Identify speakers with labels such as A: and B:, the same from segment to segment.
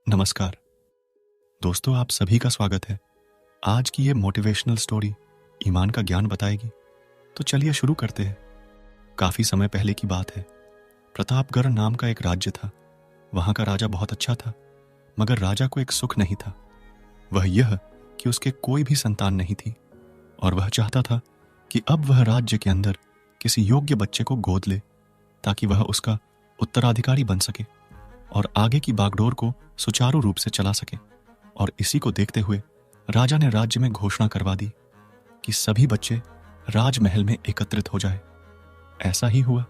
A: नमस्कार दोस्तों, आप सभी का स्वागत है। आज की ये मोटिवेशनल स्टोरी ईमान का ज्ञान बताएगी। तो चलिए शुरू करते हैं। काफी समय पहले की बात है। प्रतापगढ़ नाम का एक राज्य था। वहां का राजा बहुत अच्छा था, मगर राजा को एक सुख नहीं था। वह यह कि उसके कोई भी संतान नहीं थी और वह चाहता था कि अब वह राज्य के अंदर किसी योग्य बच्चे को गोद ले ताकि वह उसका उत्तराधिकारी बन सके और आगे की बागडोर को सुचारू रूप से चला सके। और इसी को देखते हुए राजा ने राज्य में घोषणा करवा दी कि सभी बच्चे राजमहल में एकत्रित हो जाए। ऐसा ही हुआ।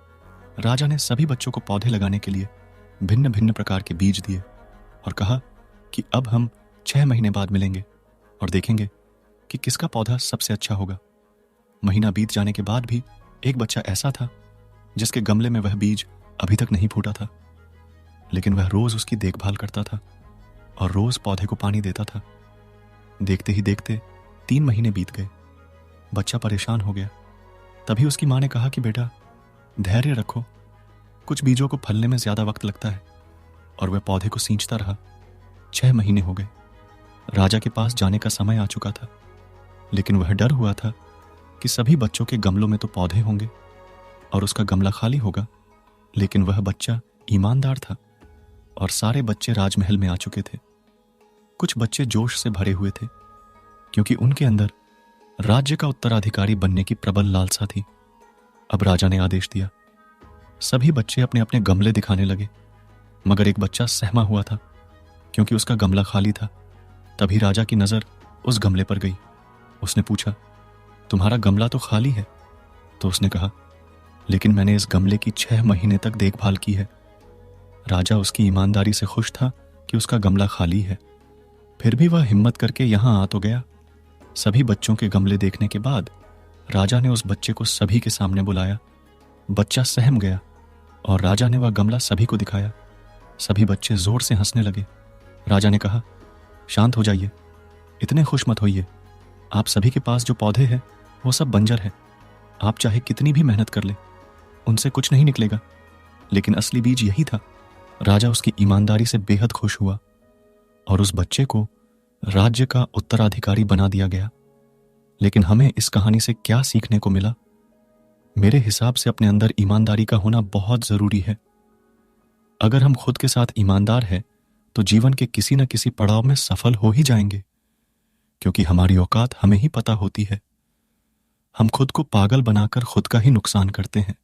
A: राजा ने सभी बच्चों को पौधे लगाने के लिए भिन्न भिन्न प्रकार के बीज दिए और कहा कि अब हम 6 महीने बाद मिलेंगे और देखेंगे कि किसका पौधा सबसे अच्छा होगा। महीना बीत जाने के बाद भी एक बच्चा ऐसा था जिसके गमले में वह बीज अभी तक नहीं फूटा था, लेकिन वह रोज उसकी देखभाल करता था और रोज पौधे को पानी देता था। देखते ही देखते 3 महीने बीत गए। बच्चा परेशान हो गया। तभी उसकी मां ने कहा कि बेटा, धैर्य रखो, कुछ बीजों को फलने में ज्यादा वक्त लगता है। और वह पौधे को सींचता रहा। 6 महीने हो गए। राजा के पास जाने का समय आ चुका था, लेकिन वह डर हुआ था कि सभी बच्चों के गमलों में तो पौधे होंगे और उसका गमला खाली होगा। लेकिन वह बच्चा ईमानदार था और सारे बच्चे राजमहल में आ चुके थे। कुछ बच्चे जोश से भरे हुए थे क्योंकि उनके अंदर राज्य का उत्तराधिकारी बनने की प्रबल लालसा थी। अब राजा ने आदेश दिया। सभी बच्चे अपने अपने गमले दिखाने लगे, मगर एक बच्चा सहमा हुआ था क्योंकि उसका गमला खाली था। तभी राजा की नजर उस गमले पर गई। उसने पूछा, तुम्हारा गमला तो खाली है। तो उसने कहा, लेकिन मैंने इस गमले की 6 महीने तक देखभाल की है। राजा उसकी ईमानदारी से खुश था कि उसका गमला खाली है। फिर भी वह हिम्मत करके यहां आ तो गया। सभी बच्चों के गमले देखने के बाद राजा ने उस बच्चे को सभी के सामने बुलाया। बच्चा सहम गया और राजा ने वह गमला सभी को दिखाया। सभी बच्चे जोर से हंसने लगे। राजा ने कहा, शांत हो जाइए, इतने खुश मत होइए। आप सभी के पास जो पौधे हैं वो सब बंजर है। आप चाहे कितनी भी मेहनत कर ले, उनसे कुछ नहीं निकलेगा। लेकिन असली बीज यही था। राजा उसकी ईमानदारी से बेहद खुश हुआ और उस बच्चे को राज्य का उत्तराधिकारी बना दिया गया। लेकिन हमें इस कहानी से क्या सीखने को मिला? मेरे हिसाब से अपने अंदर ईमानदारी का होना बहुत जरूरी है। अगर हम खुद के साथ ईमानदार हैं तो जीवन के किसी न किसी पड़ाव में सफल हो ही जाएंगे, क्योंकि हमारी औकात हमें ही पता होती है। हम खुद को पागल बनाकर खुद का ही नुकसान करते हैं।